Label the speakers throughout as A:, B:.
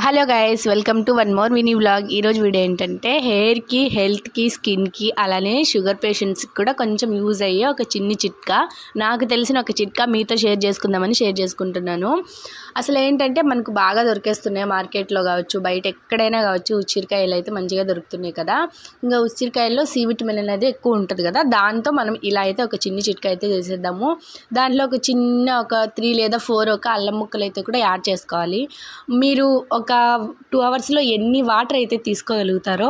A: Hello guys, welcome to one more mini vlog. ఈరోజు video ఏంటంటే హెయిర్కి, హెల్త్కి, స్కిన్కి అలానే షుగర్ పేషెంట్స్కి కూడా కొంచెం యూజ్ అయ్యే ఒక చిన్ని చిట్కా, నాకు తెలిసిన ఒక చిట్కా మీతో షేర్ చేసుకుంటున్నాను. అసలు ఏంటంటే మనకు బాగా దొరికేస్తున్నాయి మార్కెట్లో కావచ్చు, బయట ఎక్కడైనా కావచ్చు. ఉసిరికాయలు అయితే మంచిగా దొరుకుతున్నాయి కదా. ఇంకా ఉసిరికాయల్లో సి విటమిన్ అనేది ఎక్కువ ఉంటుంది కదా. దాంతో మనం ఇలా అయితే ఒక చిన్ని చిట్కా అయితే చేసేద్దాము. దాంట్లో ఒక 3 లేదా 4 ఒక అల్లం ముక్కలు అయితే కూడా యాడ్ చేసుకోవాలి. మీరు ఒక 2 అవర్స్లో ఎన్ని వాటర్ అయితే తీసుకోగలుగుతారో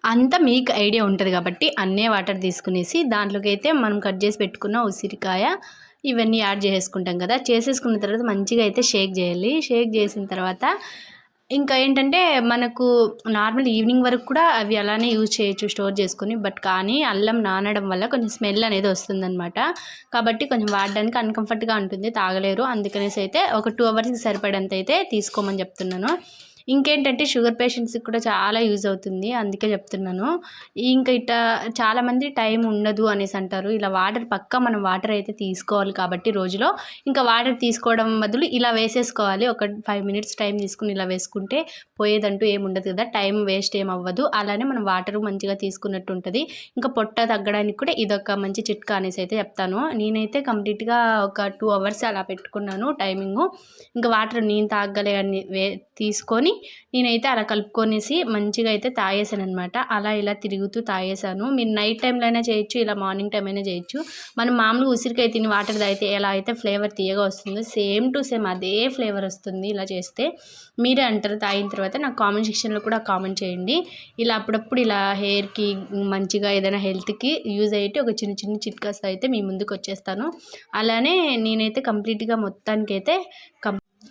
A: అంత మీకు ఐడియా ఉంటుంది కాబట్టి అన్నే వాటర్ తీసుకునేసి దాంట్లోకి అయితే మనం కట్ చేసి పెట్టుకున్న ఉసిరికాయ ఇవన్నీ యాడ్ చేసుకుంటాం కదా. చేసేసుకున్న తర్వాత మంచిగా అయితే షేక్ చేయాలి. షేక్ చేసిన తర్వాత ఇంకా ఏంటంటే మనకు నార్మల్ ఈవినింగ్ వరకు కూడా అవి అలానే యూజ్ చేయొచ్చు స్టోర్ చేసుకుని. బట్ కానీ అల్లం నానడం వల్ల కొంచెం స్మెల్ అనేది వస్తుందన్నమాట. కాబట్టి కొంచెం వాడడానికి అన్కంఫర్ట్గా ఉంటుంది, తాగలేరు. అందుకనేసి అయితే ఒక 2 అవర్స్కి సరిపడంత అయితే తీసుకోమని చెప్తున్నాను. ఇంకేంటంటే షుగర్ పేషెంట్స్కి కూడా చాలా యూజ్ అవుతుంది, అందుకే చెప్తున్నాను. ఇంకా చాలామంది టైం ఉండదు అనేసి అంటారు. ఇలా మనం వాటర్ అయితే తీసుకోవాలి కాబట్టి రోజులో ఇంకా వాటర్ తీసుకోవడం బదులు ఇలా వేసేసుకోవాలి. ఒక 5 మినిట్స్ టైం తీసుకుని ఇలా వేసుకుంటే పోయేదంటూ ఏముండదు కదా, టైం వేస్ట్ ఏం అవ్వదు. అలానే మనం వాటర్ మంచిగా తీసుకున్నట్టు ఉంటుంది. ఇంకా పొట్ట తగ్గడానికి కూడా ఇదొక మంచి చిట్కా అనేసి అయితే చెప్తాను. నేనైతే కంప్లీట్గా ఒక 2 అవర్స్ అలా పెట్టుకున్నాను టైమింగు. ఇంకా వాటర్ నేను తాగలే అని తీసుకొని నేనైతే అలా కలుపుకొనేసి మంచిగా అయితే తాగేసాను అనమాట. అలా ఇలా తిరుగుతూ తాగేసాను. మీరు నైట్ టైంలో అయినా చేయొచ్చు, ఇలా మార్నింగ్ టైం అయినా చేయొచ్చు. మనం మామూలుగా ఉసిరికాయ తిని వాటర్ తాగితే ఎలా అయితే ఫ్లేవర్ తీయగా వస్తుందో సేమ్ టు సేమ్ అదే ఫ్లేవర్ వస్తుంది ఇలా చేస్తే. మీరే అంటారు తాగిన తర్వాత. నాకు కామెంట్ సెక్షన్లో కూడా కామెంట్ చేయండి. ఇలా అప్పుడప్పుడు ఇలా హెయిర్కి మంచిగా ఏదైనా హెల్త్కి యూజ్ అయ్యేటి ఒక చిన్న చిన్న చిట్కాస్ అయితే మీ ముందుకు వచ్చేస్తాను. అలానే నేనైతే కంప్లీట్గా మొత్తానికైతే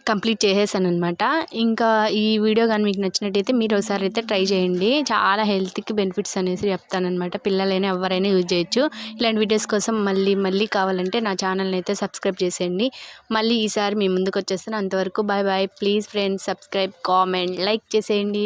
A: కంప్లీట్ చేసేసాను అనమాట. ఇంకా ఈ వీడియో కానీ మీకు నచ్చినట్టయితే మీరు ఒకసారి అయితే ట్రై చేయండి. చాలా హెల్త్కి బెనిఫిట్స్ అనేసి చెప్తానమాట. పిల్లలైనా ఎవరైనా యూజ్ చేయొచ్చు. ఇలాంటి వీడియోస్ కోసం మళ్ళీ కావాలంటే నా ఛానల్ని అయితే సబ్స్క్రైబ్ చేసేయండి. మళ్ళీ ఈసారి మీ ముందుకు వచ్చేస్తాను. అంతవరకు bye bye. Please friends, subscribe, comment, like చేసేయండి.